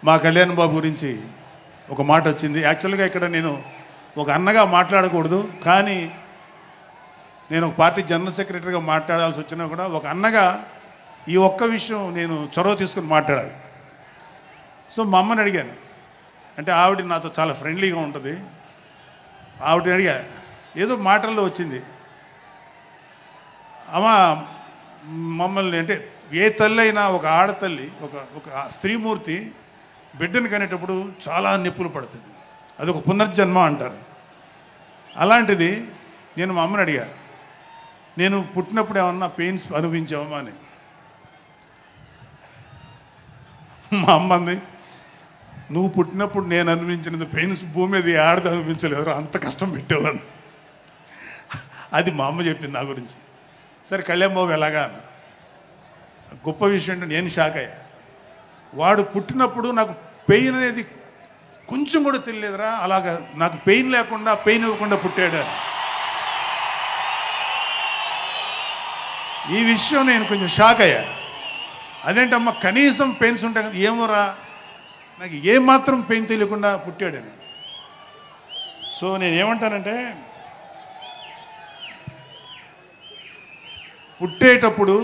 మా కళ్యాణ్ బాబు గురించి ఒక మాట వచ్చింది. యాక్చువల్గా ఇక్కడ నేను ఒక అన్నగా మాట్లాడకూడదు, కానీ నేను ఒక పార్టీ జనరల్ సెక్రటరీగా మాట్లాడాల్సి వచ్చినా కూడా ఒక అన్నగా ఈ ఒక్క విషయం నేను చొరవ తీసుకుని మాట్లాడాలి. సో మా అమ్మని అడిగాను, అంటే ఆవిడ నాతో చాలా ఫ్రెండ్లీగా ఉంటుంది. ఆవిడని అడిగా, ఏదో మాటల్లో వచ్చింది, అమ్మ మమ్మల్ని అంటే ఏ తల్లి అయినా ఒక ఆడతల్లి ఒక స్త్రీమూర్తి బిడ్డను కనేటప్పుడు చాలా నొప్పులు పడుతుంది, అదొక పునర్జన్మ అంటారు. అలాంటిది నేను మా అమ్మని అడిగా, నేను పుట్టినప్పుడు ఏమన్నా పెయిన్స్ అనుభవించావమ్మా అని. మా అమ్మ అంది, నువ్వు పుట్టినప్పుడు నేను అనుభవించినది పెయిన్స్ భూమి మీద ఆడది అనుభవించలేదు, అంత కష్టం పెట్టేవాళ్ళు. అది మా అమ్మ చెప్పింది నా గురించి. సరే కళ్యాణ్ బాబు ఎలాగా అన్న, గొప్ప విషయం అంటే నేను షాక్ అయ్యా. వాడు పుట్టినప్పుడు నాకు పెయిన్ అనేది కొంచెం కూడా తెలియలేదురా, అలాగా నాకు పెయిన్ లేకుండా పెయిన్ ఇవ్వకుండా పుట్టాడు. ఈ విషయం నేను కొంచెం షాక్ అయ్యా. అదేంటమ్మా కనీసం పెయిన్స్ ఉంటాయి కదా, ఏమోరా నాకు ఏమాత్రం పెయిన్ తెలియకుండా పుట్టాడని. సో నేనేమంటానంటే, పుట్టేటప్పుడు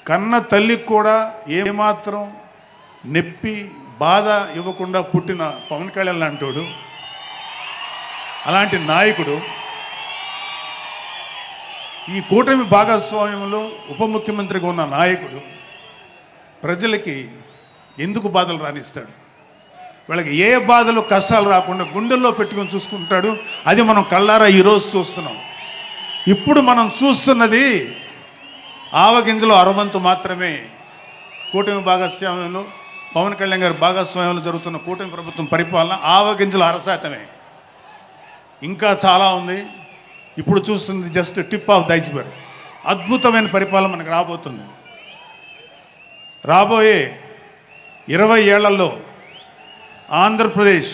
కన్న తల్లికి కూడా ఏమాత్రం నొప్పి బాధ ఇవ్వకుండా పుట్టిన పవన్ కళ్యాణ్ లాంటోడు, అలాంటి నాయకుడు ఈ కూటమి భాగస్వామ్యంలో ఉప ముఖ్యమంత్రిగా ఉన్న నాయకుడు ప్రజలకి ఎందుకు బాధలు రానిస్తాడు? వాళ్ళకి ఏ బాధలు కష్టాలు రాకుండా గుండెల్లో పెట్టుకొని చూసుకుంటాడు. అది మనం కళ్ళారా ఈరోజు చూస్తున్నాం. ఇప్పుడు మనం చూస్తున్నది ఆవగింజలో అరవంతు మాత్రమే. కూటమి భాగస్వామ్యంలో పవన్ కళ్యాణ్ గారి భాగస్వామ్యంలో జరుగుతున్న కూటమి ప్రభుత్వం పరిపాలన ఆవగింజల అరశాతమే. ఇంకా చాలా ఉంది. ఇప్పుడు చూస్తుంది just tip of the iceberg. అద్భుతమైన పరిపాలన మనకు రాబోతుంది. రాబోయే 20 ఏళ్లలో ఆంధ్రప్రదేశ్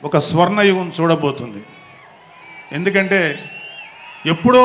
ఒక స్వర్ణయుగం చూడబోతుంది. ఎందుకంటే ఎప్పుడో